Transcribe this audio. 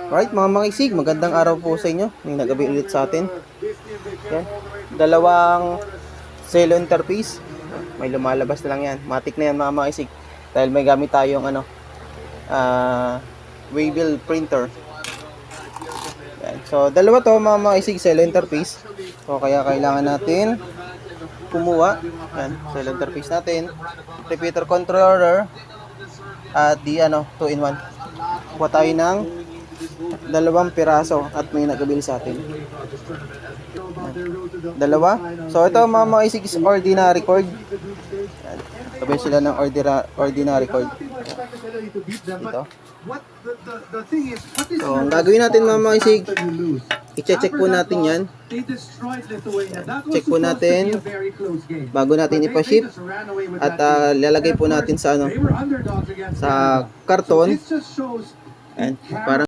Alright mga makisig, magandang araw po sa inyo. May nagabi ulit sa atin. Yan. Dalawang cello interface. May lumalabas na lang yan. Matik na yan mga makisig. Dahil may gamit tayong waybill printer. Yan. So dalawa to mga makisig, cello interface. So kaya kailangan natin kumuha. Yan, cello interface natin. Repeater controller. At di 2-in-1. Kuha tayo ng dalawang piraso at may nagabil sa atin. Dalawa. So ito mga makisig is ordinary cord. Sabihin sila ng ordinary cord. Ito. So ang gagawin natin mga makisig, i-check po natin yan. Check po natin bago natin ipa-ship. At lalagay po natin sa sa karton. Para